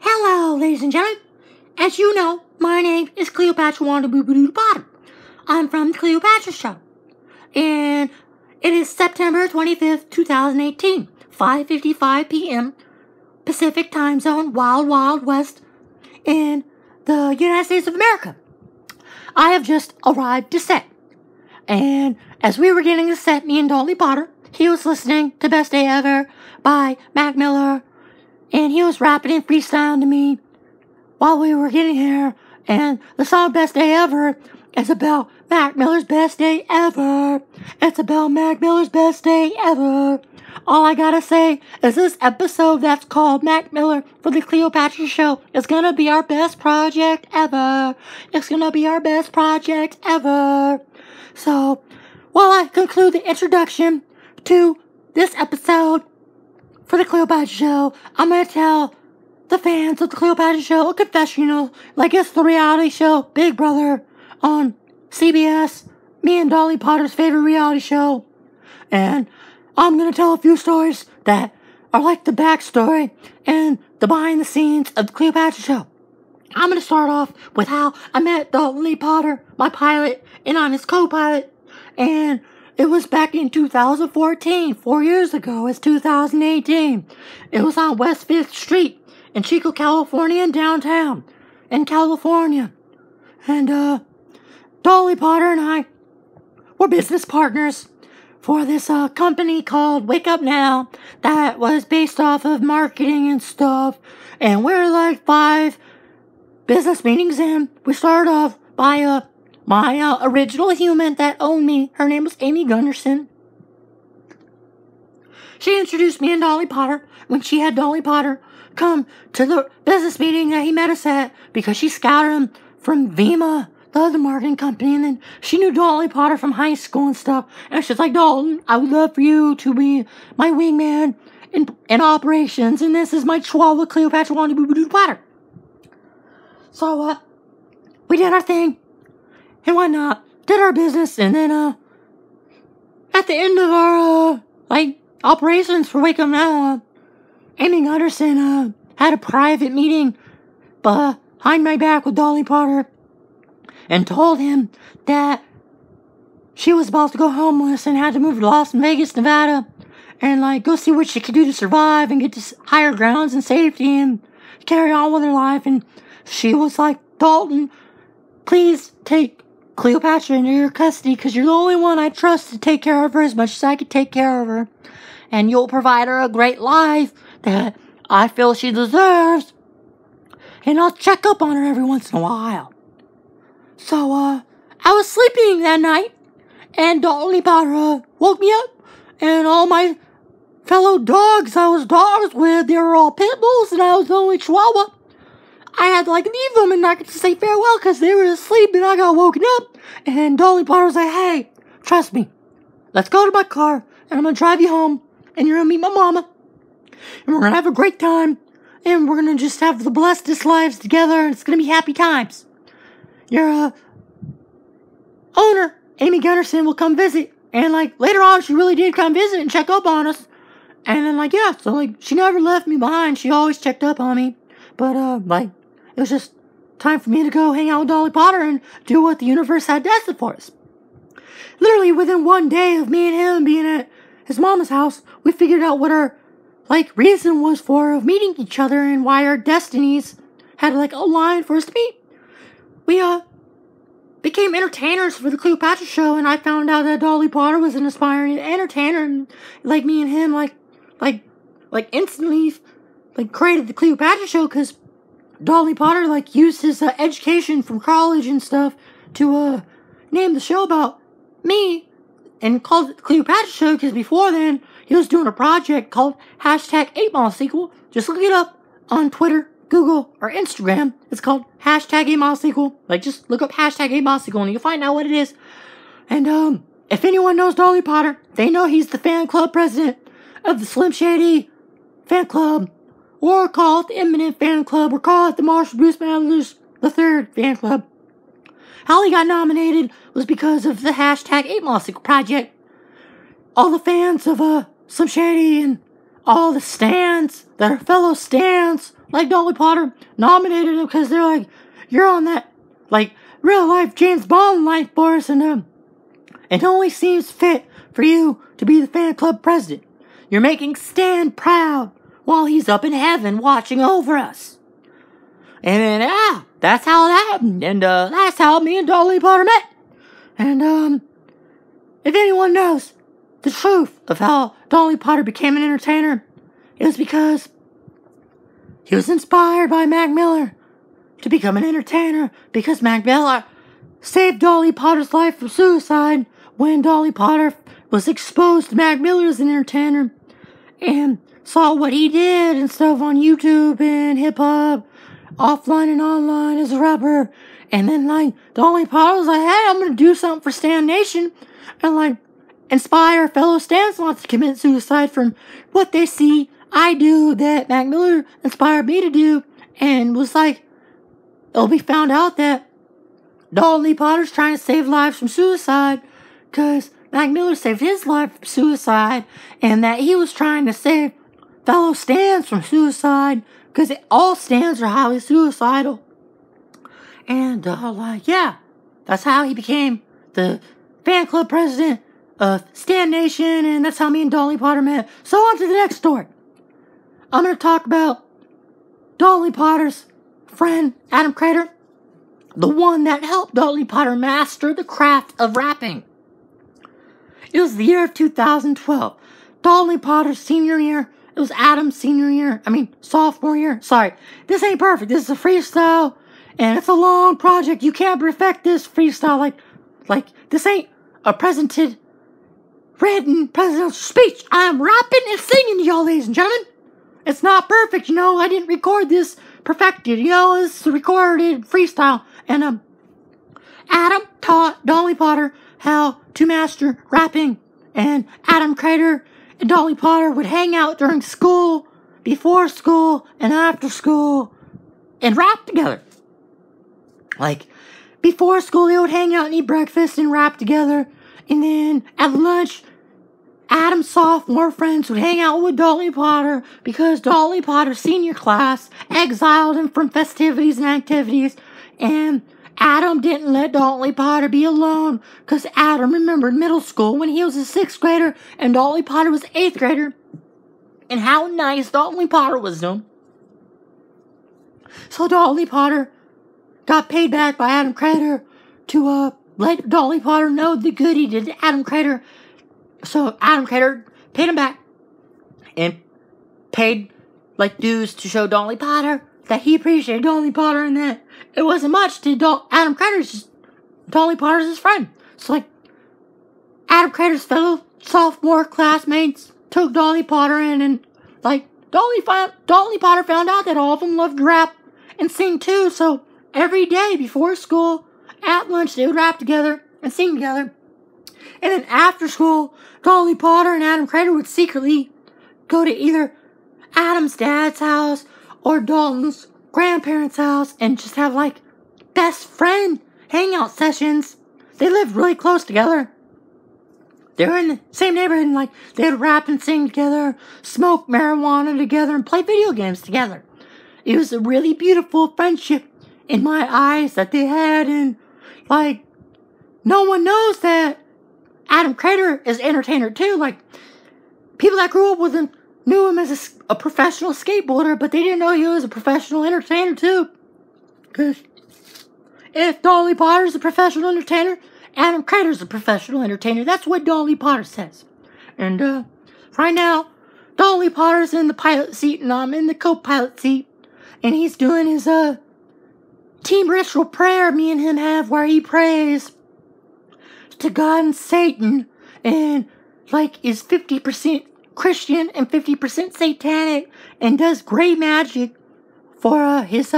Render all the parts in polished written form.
Hello, ladies and gentlemen. As you know, my name is Cleopatra Potter. I'm from the Cleopatra Show. And it is September 25th, 2018, 5:55 p.m. Pacific Time Zone, Wild Wild West in the United States of America. I have just arrived to set. And as we were getting to set, me and Dolly Potter, he was listening to Best Day Ever by Mac Miller. And he was rapping and freestyling to me while we were getting here. And the song Best Day Ever is about Mac Miller's best day ever. It's about Mac Miller's best day ever. All I gotta say is this episode that's called Mac Miller for the Cleopatra Show is gonna be our best project ever. It's gonna be our best project ever. So, while I conclude the introduction to this episode for the Cleopatra Show, I'm gonna tell the fans of the Cleopatra Show a confessional, like it's the reality show Big Brother on CBS, me and Dolly Potter's favorite reality show. And I'm gonna tell a few stories that are like the backstory and the behind the scenes of the Cleopatra Show. I'm gonna start off with how I met Dolly Potter, my pilot, and I'm his co-pilot. And it was back in 2014, 4 years ago. It's 2018. It was on West 5th Street in Chico, California, in downtown, in California. And, Dolly Potter and I were business partners for this, company called Wake Up Now that was based off of marketing and stuff. And we're like 5 business meetings in. We started off by, my original human that owned me. Her name was Amy Gunderson. She introduced me and Dolly Potter when she had Dolly Potter come to the business meeting that he met us at because she scouted him from Vima, the other marketing company, and then she knew Dolly Potter from high school and stuff. And she's like, Dalton, I would love for you to be my wingman in operations, and this is my Chihuahua Cleopatra Potter. So, we did our thing and whatnot, did our business, and then, at the end of our, operations for Wake Up Now, Amy Gunderson, had a private meeting behind my back with Dolly Potter and told him that she was about to go homeless and had to move to Las Vegas, Nevada, and, go see what she could do to survive and get to higher grounds and safety and carry on with her life. And she was like, Dalton, please take Cleopatra into your custody because you're the only one I trust to take care of her as much as I could take care of her. And you'll provide her a great life that I feel she deserves. And I'll check up on her every once in a while. So, I was sleeping that night, and Dolly Potter woke me up, and all my fellow dogs I was dogs with, they were all pit bulls, and I was the only Chihuahua. I had to, leave them and not get to say farewell because they were asleep, and I got woken up, and Dolly Potter was like, hey, trust me, let's go to my car, and I'm gonna drive you home, and you're gonna meet my mama, and we're gonna have a great time, and we're gonna just have the blessedest lives together, and it's gonna be happy times. Your, owner, Amy Gunderson, will come visit, and, later on, she really did come visit and check up on us, and then, yeah, so, she never left me behind, she always checked up on me, but, it was just time for me to go hang out with Dolly Potter and do what the universe had destined for us. Literally, within one day of me and him being at his mama's house, we figured out what our, reason was for of meeting each other and why our destinies had, aligned for us to meet. We, became entertainers for the Cleopatra Show, and I found out that Dolly Potter was an aspiring entertainer, and, me and him, instantly, created the Cleopatra Show, because Dolly Potter, used his, education from college and stuff to, name the show about me, and called it the Cleopatra Show, because before then, he was doing a project called #8MileSequel. Just look it up on Twitter, Google, or Instagram. It's called #8MileSequel. Just look up #8MileSequel, and you'll find out what it is. And, if anyone knows Dolly Potter, they know he's the fan club president of the Slim Shady fan club, or call it the Eminent fan club, or call it the Marshall Bruce Mathers III fan club. How he got nominated was because of the #8MileSequel project. All the fans of, Slim Shady and all the stans that are fellow stans, like Dolly Potter, nominated him because they're like, you're on that, like, real-life James Bond life force, and it only seems fit for you to be the fan club president. You're making Stan proud while he's up in heaven watching over us. And then, that's how that happened, and that's how me and Dolly Potter met. And, if anyone knows the truth of how Dolly Potter became an entertainer, it was because he was inspired by Mac Miller to become an entertainer, because Mac Miller saved Dolly Potter's life from suicide when Dolly Potter was exposed to Mac Miller as an entertainer and saw what he did and stuff on YouTube and hip-hop, offline and online as a rapper. And then, like, Dolly Potter was like, hey, I'm gonna do something for Stan Nation and, like, inspire fellow Stans not to commit suicide from what they see I do that Mac Miller inspired me to do. And was like, it'll be found out that Dolly Potter's trying to save lives from suicide because Mac Miller saved his life from suicide, and that he was trying to save fellow Stans from suicide because all Stans are highly suicidal. And, that's how he became the fan club president of Stan Nation, and that's how me and Dolly Potter met. So on to the next story. I'm going to talk about Dolly Potter's friend, Adam Crater, the one that helped Dolly Potter master the craft of rapping. It was the year of 2012. Dolly Potter's senior year. It was Adam's sophomore year. Sorry, this ain't perfect. This is a freestyle, and it's a long project. You can't perfect this freestyle like this ain't a written presidential speech. I'm rapping and singing to y'all, ladies and gentlemen. It's not perfect, I didn't record this perfected, it's a recorded freestyle. And, Adam taught Dolly Potter how to master rapping. And Adam Crater and Dolly Potter would hang out during school, before school, and after school, and rap together. Like, before school, they would hang out and eat breakfast and rap together. And then, at lunch, Adam's sophomore friends would hang out with Dolly Potter because Dolly Potter's senior class exiled him from festivities and activities, and Adam didn't let Dolly Potter be alone because Adam remembered middle school when he was a 6th grader and Dolly Potter was 8th grader, and how nice Dolly Potter was to him. So Dolly Potter got paid back by Adam Crater to let Dolly Potter know the good he did to Adam Crater. So Adam Crater paid him back and paid like dues to show Dolly Potter that he appreciated Dolly Potter and that it wasn't much to Adam Crater's, just Dolly Potter's his friend. So like Adam Crater's fellow sophomore classmates took Dolly Potter in, and like Dolly Potter found out that all of them loved to rap and sing too. So every day before school, at lunch, they would rap together and sing together. And then after school, Dolly Potter and Adam Crater would secretly go to either Adam's dad's house or Dalton's grandparents' house and just have like best friend hangout sessions. They lived really close together. They were in the same neighborhood, and like they'd rap and sing together, smoke marijuana together, and play video games together. It was a really beautiful friendship in my eyes that they had, and like no one knows that Adam Crater is an entertainer too. Like, people that grew up with him knew him as a professional skateboarder, but they didn't know he was a professional entertainer too. Because if Dolly Potter's a professional entertainer, Adam Crater's a professional entertainer. That's what Dolly Potter says. And right now, Dolly Potter's in the pilot seat, and I'm in the co-pilot seat. And he's doing his team ritual prayer me and him have, where he prays to God and Satan, and like is 50% Christian and 50% satanic, and does gray magic for his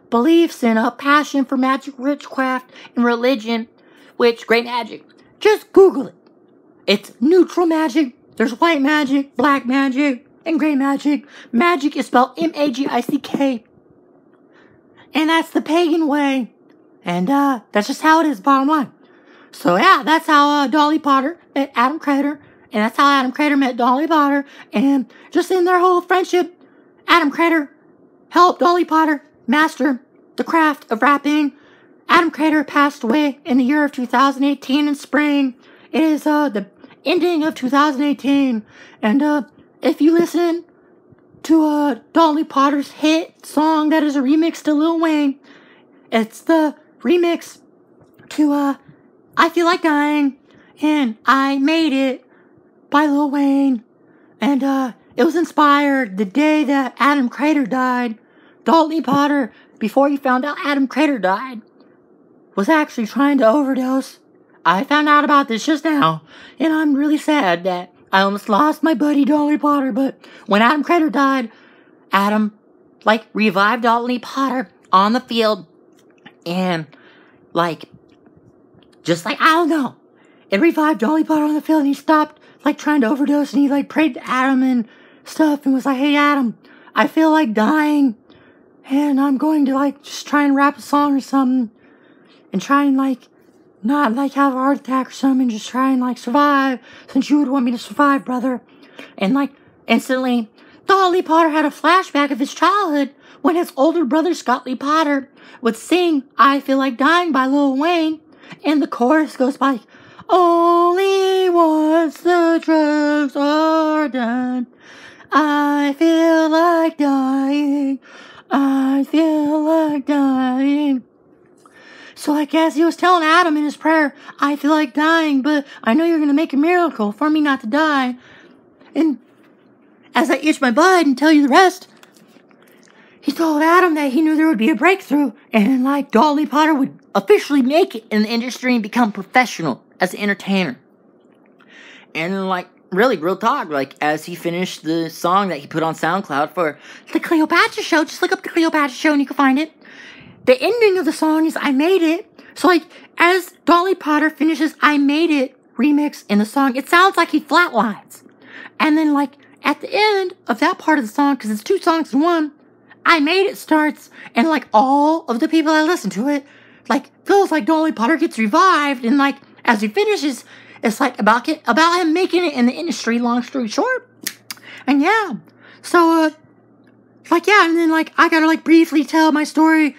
beliefs and passion for magic, witchcraft, and religion. Which gray magic, just Google it. It's neutral magic. There's white magic, black magic, and gray magic. Magic is spelled M-A-G-I-C-K, and that's the pagan way. And that's just how it is, bottom line. So yeah, that's how Dolly Potter met Adam Crater, And that's how Adam Crater met Dolly Potter. And just in their whole friendship, Adam Crater helped Dolly Potter master the craft of rapping. Adam Crater passed away in the year of 2018 in spring. It is the ending of 2018. And if you listen to Dolly Potter's hit song that is a remix to Lil Wayne, it's the remix to I Feel Like Dying and I Made It by Lil Wayne. And it was inspired the day that Adam Crater died. Dolly Potter, before you found out Adam Crater died, was actually trying to overdose. I found out about this just now, and I'm really sad that I almost lost my buddy Dolly Potter. But when Adam Crater died, Adam, revived Dolly Potter on the field, and, I don't know, it revived Dolly Potter on the field, and he stopped, trying to overdose, and he, prayed to Adam and stuff, and was like, hey, Adam, I feel like dying, and I'm going to, just try and rap a song or something, and try and, not, have a heart attack or something, just try and, survive, since you would want me to survive, brother. And, instantly, Dolly Potter had a flashback of his childhood when his older brother, Scott Lee Potter, would sing I Feel Like Dying by Lil Wayne, and the chorus goes by, only once the drugs are done, I feel like dying, I feel like dying. So as he was telling Adam in his prayer, I feel like dying, but I know you're going to make a miracle for me not to die. And as I itch my butt and tell you the rest, he told Adam that he knew there would be a breakthrough, and Dolly Potter would officially make it in the industry and become professional as an entertainer. And really, real talk, as he finished the song that he put on SoundCloud for the Cleopatra Show, just look up the Cleopatra Show and you can find it. The ending of the song is I Made It. So, as Dolly Potter finishes I Made It remix in the song, it sounds like he flatlines. And then, at the end of that part of the song, because it's two songs in one, I Made It starts, and, all of the people that listen to it, feels like Dolly Potter gets revived, and, as he finishes, it's, about him making it in the industry, long story short. And, yeah. So, yeah, and then, I gotta, briefly tell my story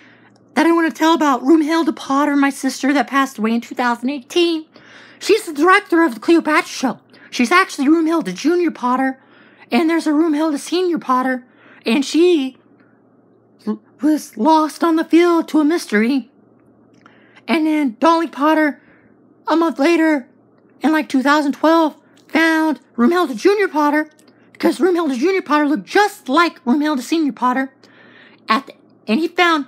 that I want to tell about Roomhilda Potter, my sister that passed away in 2018. She's the director of the Cleopatra Show. She's actually Roomhilda Jr. Potter, and there's a Roomhilda Sr. Potter, and she was lost on the field to a mystery. And then Dolly Potter, a month later, in 2012, found Roomhilda Jr. Potter, because Roomhilda Jr. Potter looked just like Roomhilda Sr. Potter, and he found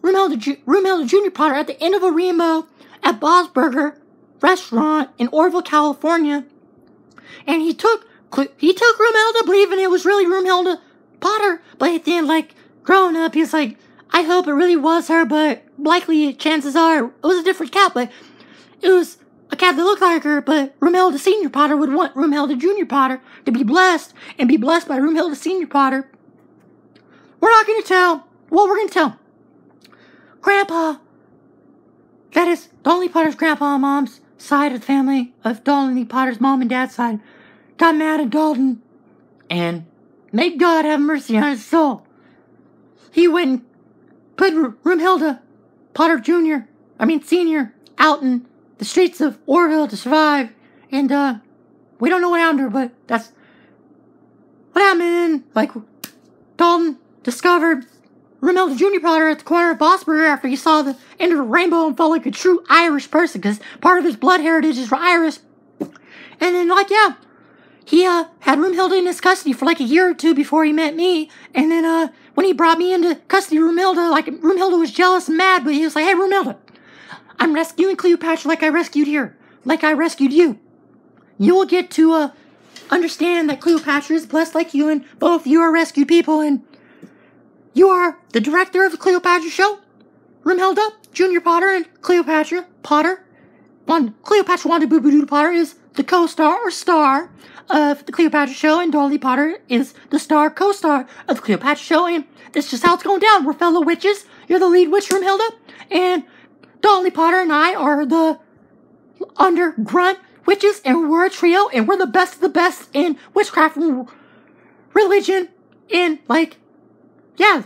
Roomhilda Jr. Potter at the end of a rainbow at Bob's Burger restaurant in Orville, California. And he took Roomhilda, believing it was really Roomhilda Potter. But at the end, growing up, he's like, I hope it really was her, but likely chances are it was a different cat. But it was a cat that looked like her, but Roomhilda Sr. Potter would want Roomhilda Jr. Potter to be blessed and be blessed by Roomhilda Sr. Potter. We're not going to tell. Well, we're going to tell. Grandpa, that is Dolly Potter's grandpa and mom's side of the family, of Dolly Potter's mom and dad's side, got mad at Dalton, and may God have mercy on his soul. He went and put Roomhilda Potter Sr. out in the streets of Orville to survive, and we don't know what happened to her, but that's what happened. Dalton discovered Roomhilda Jr. Potter at the corner of Bosburger after he saw the end of a rainbow and felt like a true Irish person, because part of his blood heritage is Irish. And then, he had Roomhilda in his custody for a year or two before he met me. And then when he brought me into custody, Roomhilda was jealous and mad, but he was like, hey, Roomhilda, I'm rescuing Cleopatra like I rescued you. You will get to understand that Cleopatra is blessed like you, and both of you are rescued people, and you are the director of the Cleopatra Show. Roomhilda Jr. Potter and Cleopatra Potter. Cleopatra Wanda Boo Boo Doo Potter is the co-star or star of the Cleopatra Show, and Dolly Potter is the star co-star of the Cleopatra Show, and that's just how it's going down. We're fellow witches. You're the lead witch, Roomhilda, and Dolly Potter and I are the under grunt witches, and we're a trio, and we're the best of the best in witchcraft and religion, and, like, yeah,